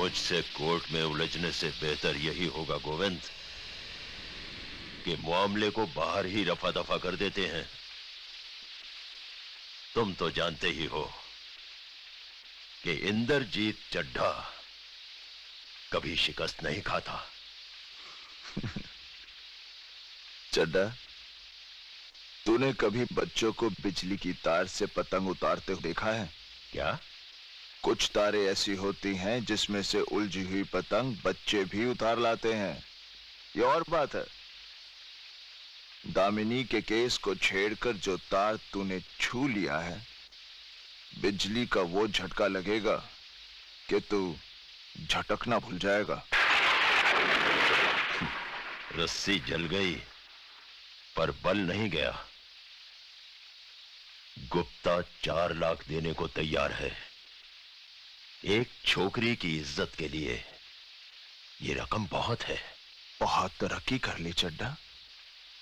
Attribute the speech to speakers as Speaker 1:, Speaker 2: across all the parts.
Speaker 1: मुझसे कोर्ट में उलझने से बेहतर यही होगा गोविंद कि मामले को बाहर ही रफा दफा कर देते हैं। तुम तो जानते ही हो कि इंद्रजीत चड्ढा कभी शिकस्त नहीं खाता।
Speaker 2: चड्ढा, तूने कभी बच्चों को बिजली की तार से पतंग उतारते हुए देखा है?
Speaker 1: क्या?
Speaker 2: कुछ तारें ऐसी होती हैं जिसमें से उलझी हुई पतंग बच्चे भी उतार लाते हैं। ये और बात है, दामिनी के केस को छेड़कर जो तार तूने छू लिया है, बिजली का वो झटका लगेगा कि तू झटकना भूल जाएगा।
Speaker 1: रस्सी जल गई पर बल नहीं गया। गुप्ता 4 लाख देने को तैयार है। एक छोकरी की इज्जत के लिए ये रकम बहुत है।
Speaker 2: बहुत तरक्की कर ली चड्ढा,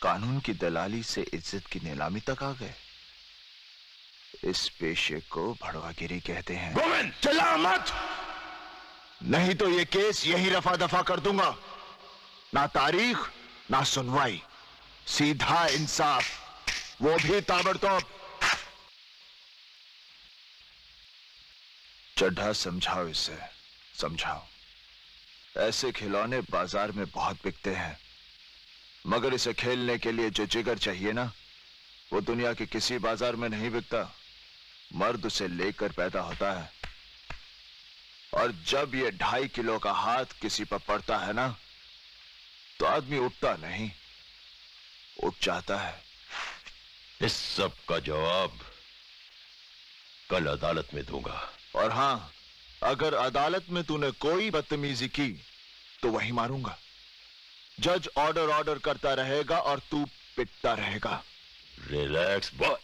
Speaker 2: कानून की दलाली से इज्जत की नीलामी तक आ गए। इस पेशे को भड़वागिरी कहते हैं।
Speaker 1: गोविंद,
Speaker 2: चिल्ला मत, नहीं तो ये केस यही रफा दफा कर दूंगा। ना तारीख ना सुनवाई, सीधा इंसाफ, वो भी ताबड़तोड़। चड्ढा, समझाओ इसे, समझाओ। ऐसे खिलौने बाजार में बहुत बिकते हैं, मगर इसे खेलने के लिए जो जिगर चाहिए ना, वो दुनिया के किसी बाजार में नहीं बिकता। मर्द उसे लेकर पैदा होता है, और जब ये 2.5 किलो का हाथ किसी पर पड़ता है ना, तो आदमी उठता नहीं, उठ जाता है।
Speaker 1: इस सब का जवाब कल अदालत में दूंगा।
Speaker 2: और हां, अगर अदालत में तूने कोई बदतमीजी की तो वही मारूंगा। जज ऑर्डर करता रहेगा और तू पिटता रहेगा।
Speaker 1: Relax boy.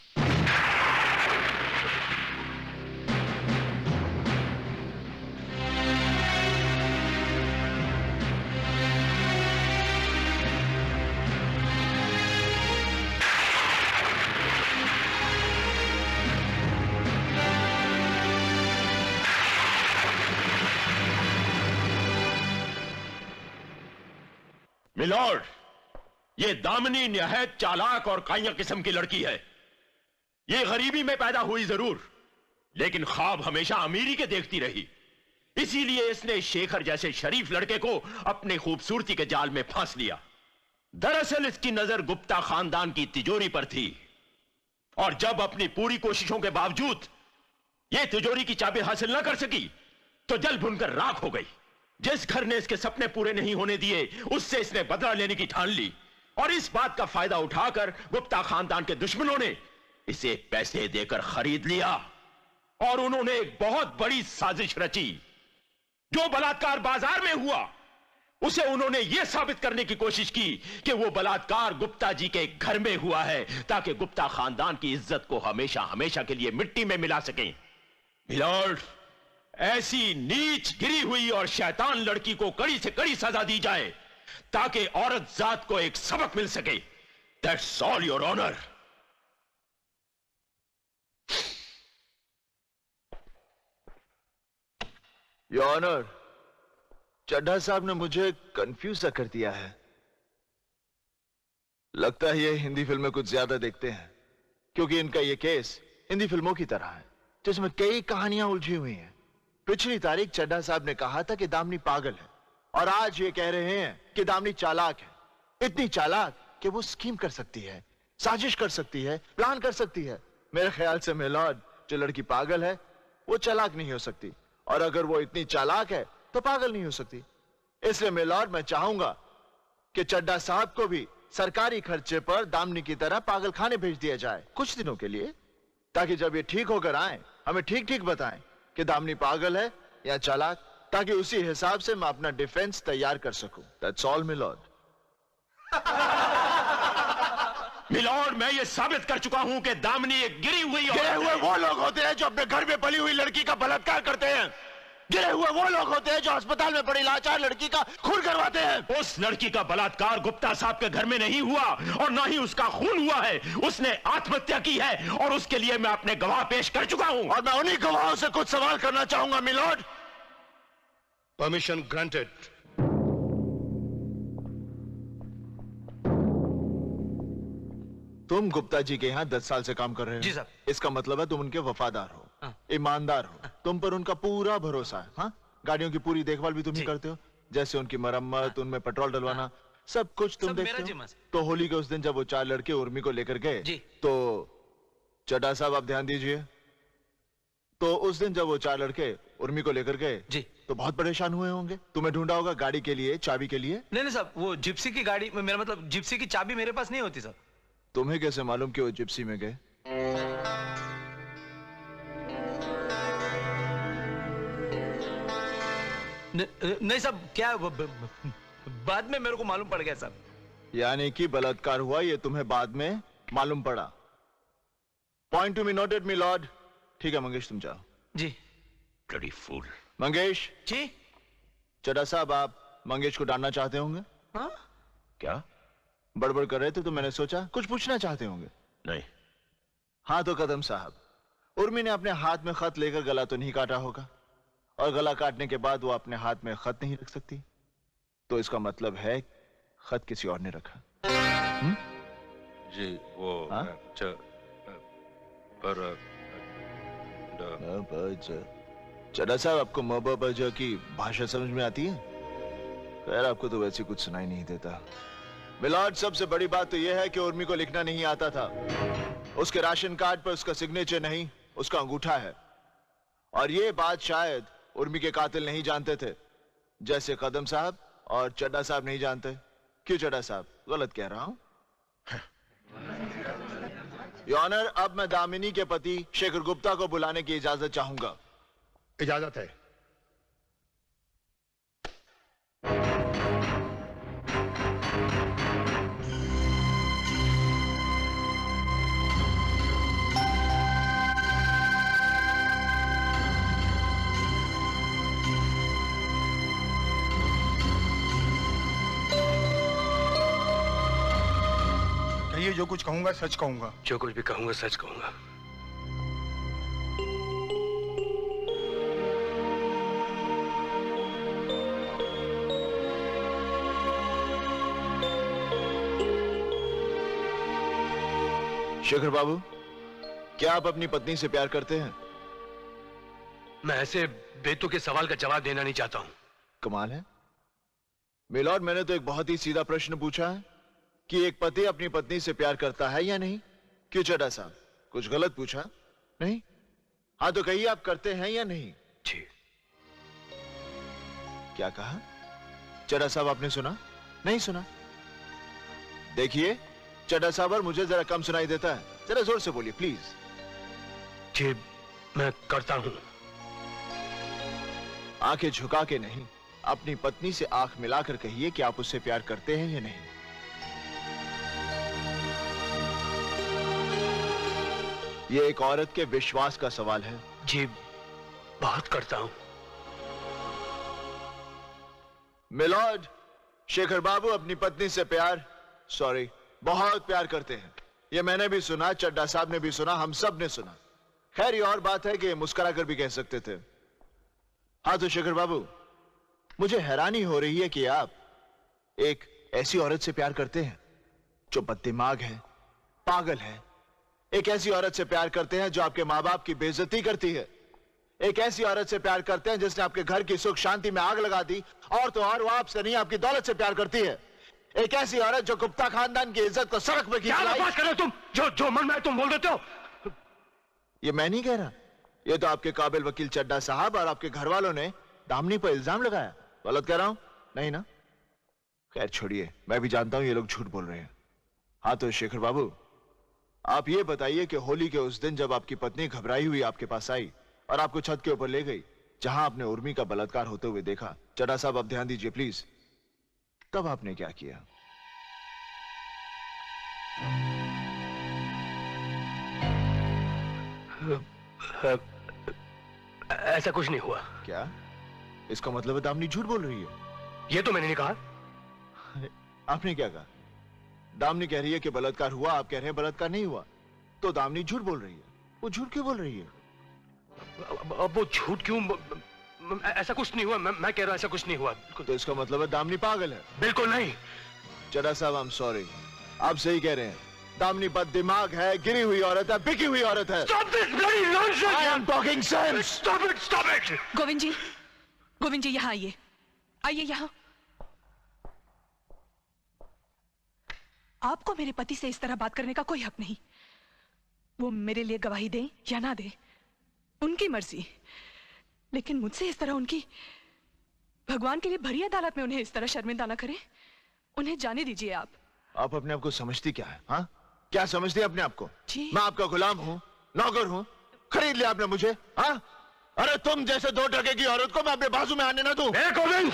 Speaker 1: मिलॉर्ड, ये दामिनी निहायत चालाक और काइया किस्म की लड़की है। ये गरीबी में पैदा हुई जरूर, लेकिन ख्वाब हमेशा अमीरी के देखती रही। इसीलिए इसने शेखर जैसे शरीफ लड़के को अपने खूबसूरती के जाल में फांस लिया। दरअसल इसकी नजर गुप्ता खानदान की तिजोरी पर थी, और जब अपनी पूरी कोशिशों के बावजूद यह तिजोरी की चाबी हासिल न कर सकी, तो जल भुनकर राख हो गई। जिस घर ने इसके सपने पूरे नहीं होने दिए, उससे इसने बदला लेने की ठान ली, और इस बात का फायदा उठाकर गुप्ता खानदान के दुश्मनों ने इसे पैसे देकर खरीद लिया, और उन्होंने एक बहुत बड़ी साजिश रची। जो बलात्कार बाजार में हुआ, उसे उन्होंने यह साबित करने की कोशिश की कि वो बलात्कार गुप्ता जी के घर में हुआ है, ताकि गुप्ता खानदान की इज्जत को हमेशा हमेशा के लिए मिट्टी में मिला सकें। मिलॉर्ड, ऐसी नीच, गिरी हुई और शैतान लड़की को कड़ी से कड़ी सजा दी जाए, ताकि औरत जात को एक सबक मिल सके। That's all your honour.
Speaker 2: Your honour, Chadha साहब ने मुझे कंफ्यूज कर दिया है। लगता है ये हिंदी फिल्में कुछ ज्यादा देखते हैं, क्योंकि इनका ये केस हिंदी फिल्मों की तरह है, जिसमें कई कहानियां उलझी हुई हैं। पिछली तारीख चड्ढा साहब ने कहा था कि दामिनी पागल है, और आज ये कह रहे हैं कि दामिनी चालाक है। इतनी चालाक कि वो स्कीम कर सकती है, साजिश कर सकती है, प्लान कर सकती है। मेरे ख्याल से मिलॉर्ड, जो लड़की पागल है वो चालाक नहीं हो सकती, और अगर वो इतनी चालाक है तो पागल नहीं हो सकती। इसलिए मिलॉर्ड, मैं चाहूंगा कि चड्ढा साहब को भी सरकारी खर्चे पर दामिनी की तरह पागल खाने भेज दिया जाए कुछ दिनों के लिए, ताकि जब ये ठीक होकर आए हमें ठीक ठीक बताएं कि दामिनी पागल है या चालाक, ताकि उसी हिसाब से मैं अपना डिफेंस तैयार कर सकूं। That's all milord.
Speaker 1: मिलॉर्ड, मैं ये साबित कर चुका हूं कि दामिनी एक गिरे हुए
Speaker 2: वो लोग होते हैं जो अपने घर में पली हुई लड़की का बलात्कार करते हैं। गिरे हुए वो लोग होते हैं जो अस्पताल में पड़ी लाचार लड़की का खून करवाते हैं।
Speaker 1: उस लड़की का बलात्कार गुप्ता साहब के घर में नहीं हुआ, और ना ही उसका खून हुआ है। उसने आत्महत्या की है, और उसके लिए मैं अपने गवाह पेश कर चुका हूं।
Speaker 2: और मैं उन्हीं गवाहों से कुछ सवाल करना चाहूंगा मिलॉर्ड।
Speaker 3: Permission granted.
Speaker 2: तुम गुप्ता जी के यहाँ 10 साल से काम कर रहे हो?
Speaker 4: जी साहब।
Speaker 2: इसका मतलब है तुम उनके वफादार हो,
Speaker 4: हाँ।
Speaker 2: ईमानदार हो, तुम पर उनका पूरा भरोसा है। हाँ, गाड़ियों की पूरी देखभाल भी तुम ही
Speaker 4: जी।
Speaker 2: करते हो, जैसे उनकी मरम्मत, उनमें पेट्रोल डलवाना, सब कुछ तुम
Speaker 4: सब
Speaker 2: देखते
Speaker 4: मेरा
Speaker 2: हो।
Speaker 4: जिम्मा से।
Speaker 2: तो होली के उस दिन जब वो 4 लड़के उर्मी को लेकर गए,
Speaker 4: जी।
Speaker 2: तो चड्ढा साहब आप ध्यान दीजिए, तो उस दिन जब वो 4 लड़के उर्मी को लेकर गए,
Speaker 4: जी।
Speaker 2: तो बहुत परेशान हुए होंगे, तुम्हें ढूंढा होगा गाड़ी के लिए, चाबी के लिए।
Speaker 4: नहीं नहीं साहब, वो जिप्सी की गाड़ी, मेरा मतलब जिप्सी की चाबी मेरे पास नहीं होती साहब।
Speaker 2: तुम्हें कैसे मालूम कि वो जिप्सी में गए?
Speaker 4: नहीं साहब, क्या बाद में मेरे को मालूम पड़ गया साहब।
Speaker 2: यानी कि बलात्कार हुआ, ये तुम्हें बाद में मालूम पड़ा। Point to me noted milord. ठीक है मंगेश, तुम जाओ।
Speaker 4: जी।
Speaker 1: Bloody fool.
Speaker 2: मंगेश,
Speaker 4: जी।
Speaker 2: चड्ढा साहब आप मंगेश को डांटना चाहते होंगे?
Speaker 4: हाँ?
Speaker 1: क्या?
Speaker 2: बड़बड़ कर रहे थे तो मैंने सोचा कुछ पूछना चाहते होंगे।
Speaker 1: नहीं।
Speaker 2: हाँ तो कदम साहब, उर्मी ने अपने हाथ में खत लेकर गला तो नहीं काटा होगा, और गला काटने के बाद वो अपने हाथ में खत नहीं रख सकती, तो इसका मतलब है खत किसी और ने रखा।
Speaker 3: जी वो
Speaker 2: हाँ?
Speaker 3: पर
Speaker 2: चड्ढा साहब, आपको मबज की भाषा समझ में आती है? खैर, आपको तो वैसे कुछ सुनाई नहीं देता। मिलॉर्ड, सबसे बड़ी बात तो यह है कि उर्मी को लिखना नहीं आता था। उसके राशन कार्ड पर उसका सिग्नेचर नहीं, उसका अंगूठा है। और ये बात शायद उर्मी के कातिल नहीं जानते थे, जैसे कदम साहब और चड्ढा साहब नहीं जानते। क्यों चड्ढा साहब, गलत कह रहा हूं? योर ऑनर, अब मैं दामिनी के पति शेखर गुप्ता को बुलाने की इजाजत चाहूंगा।
Speaker 3: इजाजत है। कहिए, जो कुछ कहूंगा सच कहूंगा।
Speaker 5: जो कुछ भी कहूंगा सच कहूंगा।
Speaker 2: शेखर बाबू, क्या आप अपनी पत्नी से प्यार करते हैं?
Speaker 5: मैं ऐसे बेतुके सवाल का जवाब देना नहीं चाहता हूं।
Speaker 2: कमाल है मिलॉर्ड, मैंने तो एक बहुत ही सीधा प्रश्न पूछा है कि एक पति अपनी पत्नी से प्यार करता है या नहीं। क्यों चड्ढा साहब, कुछ गलत पूछा? नहीं? हाँ तो कहिए, आप करते हैं या नहीं?
Speaker 5: जी।
Speaker 2: क्या कहा? चड्ढा साहब, आपने सुना? नहीं सुना? देखिए चड्ढा साहब, और मुझे जरा कम सुनाई देता है, जरा जोर से बोलिए प्लीज।
Speaker 5: जी, मैं करता हूं।
Speaker 2: आंखें झुका के नहीं, अपनी पत्नी से आंख मिलाकर कहिए कि आप उससे प्यार करते हैं या नहीं। यह एक औरत के विश्वास का सवाल है।
Speaker 5: जी, बहुत करता हूं।
Speaker 2: मिलॉर्ड, शेखर बाबू अपनी पत्नी से प्यार, सॉरी, बहुत प्यार करते हैं। यह मैंने भी सुना, चड्ढा साहब ने भी सुना, हम सब ने सुना। खैर, ये और बात है कि मुस्कुरा कर भी कह सकते थे। हाँ तो शेखर बाबू, मुझे हैरानी हो रही है कि आप एक ऐसी औरत से प्यार करते हैं जो बददिमाग है, पागल है। एक ऐसी औरत से प्यार करते हैं जो आपके माँ बाप की बेइज्जती करती है। एक ऐसी औरत से प्यार करते हैं जिसने आपके घर की सुख शांति में आग लगा दी, और तो और वो आपसे नहीं, आपकी दौलत से प्यार करती है। एक ऐसी औरत जो गुप्ता खानदान की इज्जत को सड़क पे
Speaker 5: क्या
Speaker 2: खिंचलाई।
Speaker 5: बात कर रहे हो तुम? जो मन में आए तुम बोल देते हो।
Speaker 2: ये मैं नहीं कह रहा, ये तो आपके काबिल वकील चड्ढा साहब और आपके घर वालों ने दामिनी पर इल्जाम लगाया। गलत कह रहा हूं? नहीं ना? खैर छोड़िए, मैं भी जानता हूं ये लोग झूठ बोल रहे हैं। हाँ तो शेखर बाबू, आप ये बताइए कि होली के उस दिन जब आपकी पत्नी घबराई हुई आपके पास आई और आपको छत के ऊपर ले गई, जहां आपने उर्मी का बलात्कार होते हुए देखा, चड्ढा साहब आप ध्यान दीजिए प्लीज, तब आपने क्या किया?
Speaker 5: ऐसा कुछ नहीं हुआ।
Speaker 2: क्या? इसका मतलब है दामिनी झूठ बोल रही है?
Speaker 5: ये तो मैंने नहीं कहा।
Speaker 2: आपने क्या कहा? दामिनी कह रही है कि बलात्कार हुआ, आप कह रहे हैं बलात्कार नहीं हुआ, तो दामिनी झूठ बोल रही है। वो झूठ क्यों बोल रही है?
Speaker 5: अब वो झूठ क्यों? ऐसा कुछ नहीं हुआ। मैं कह रहा हूँ ऐसा कुछ नहीं हुआ। बिल्कुल
Speaker 2: तो इसका मतलब है दामिनी पागल है।
Speaker 5: बिल्कुल नहीं।
Speaker 2: चड्ढा साहब, आई एम सॉरी, आप सही कह रहे हैं। दामिनी बद दिमाग है, गिरी हुई औरत है, बिकी हुई औरत है।
Speaker 5: Stop this bloody nonsense!
Speaker 2: I am talking sense.
Speaker 5: Stop it! Stop it!
Speaker 6: Govind जी यहाँ आइए, आइए यहाँ। आपको मेरे पति से इस तरह बात करने का कोई हक नहीं। वो मेरे लिए गवाही दें या ना दें, उनकी मर्जी, लेकिन मुझसे इस तरह उनकी भगवान के लिए भरी अदालत में उन्हें इस तरह शर्मिंदा ना करें। उन्हें जाने दीजिए। आप
Speaker 2: अपने आप को समझती क्या है? हाँ, क्या समझती है अपने आप को?
Speaker 6: जी।
Speaker 2: मैं आपका गुलाम हूँ, नौकर हूँ, खरीद लिया आपने मुझे। हाँ, अरे तुम जैसे 2 टके की औरत को मैं अपने बाजू में आने ना दूं।
Speaker 5: गोविंद,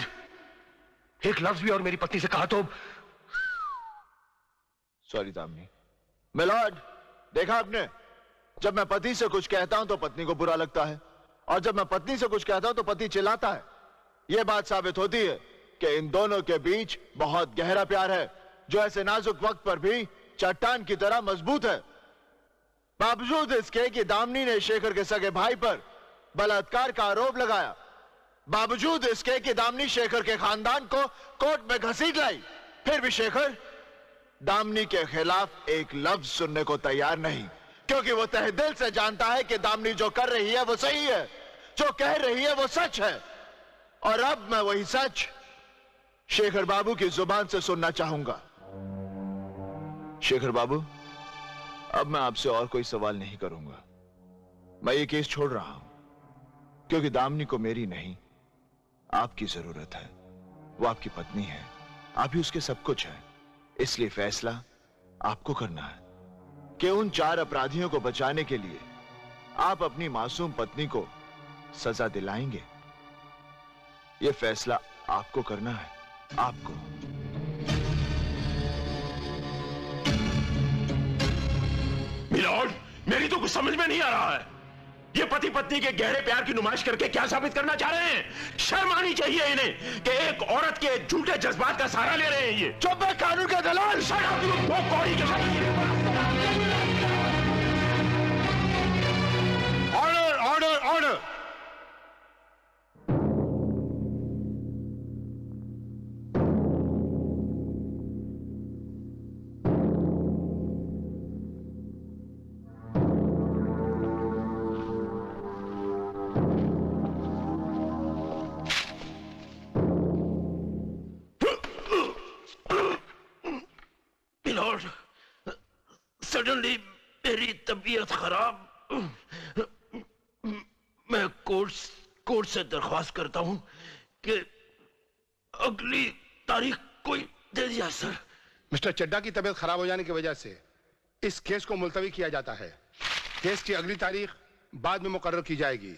Speaker 5: एक लफ्ज भी और मेरी पत्नी से कहा तो।
Speaker 2: सॉरी दामिनी। मिलॉर्ड, देखा आपने, जब मैं पति से कुछ कहता हूं तो पत्नी को बुरा लगता है, और जब मैं पत्नी से कुछ कहता हूं तो पति चिल्लाता है। यह बात साबित होती है कि इन दोनों के बीच बहुत गहरा प्यार है, जो ऐसे नाजुक वक्त पर भी चट्टान की तरह मजबूत है। बावजूद इसके कि दामिनी ने शेखर के सगे भाई पर बलात्कार का आरोप लगाया, बावजूद इसके कि दामिनी शेखर के खानदान को कोर्ट में घसीट लाई, फिर भी शेखर दामिनी के खिलाफ एक लफ्ज सुनने को तैयार नहीं, क्योंकि वो तहे दिल से जानता है कि दामिनी जो कर रही है वो सही है, जो कह रही है वो सच है। और अब मैं वही सच शेखर बाबू की जुबान से सुनना चाहूंगा। शेखर बाबू, अब मैं आपसे और कोई सवाल नहीं करूंगा। मैं ये केस छोड़ रहा हूं, क्योंकि दामिनी को मेरी नहीं, आपकी जरूरत है। वो आपकी पत्नी है, आप ही उसके सब कुछ है, इसलिए फैसला आपको करना है कि उन 4 अपराधियों को बचाने के लिए आप अपनी मासूम पत्नी को सजा दिलाएंगे। यह फैसला आपको करना है, आपको।
Speaker 1: मिलॉर्ड, मेरी तो कुछ समझ में नहीं आ रहा है। ये पति पत्नी के गहरे प्यार की नुमाइश करके क्या साबित करना चाह रहे हैं? शर्म आनी चाहिए इन्हें कि एक औरत के झूठे जज्बात का सहारा ले रहे हैं ये।
Speaker 2: चुप है कानून का दलाल।
Speaker 3: Order order order.
Speaker 1: सडनली मेरी तबीयत खराब। मैं कोर्ट से दरख्वास्त करता हूं कि अगली तारीख कोई दे दिया। सर,
Speaker 3: मिस्टर चड्ढा की तबीयत खराब हो जाने की वजह से इस केस को मुलतवी किया जाता है। केस की अगली तारीख बाद में मुकर्रर की जाएगी।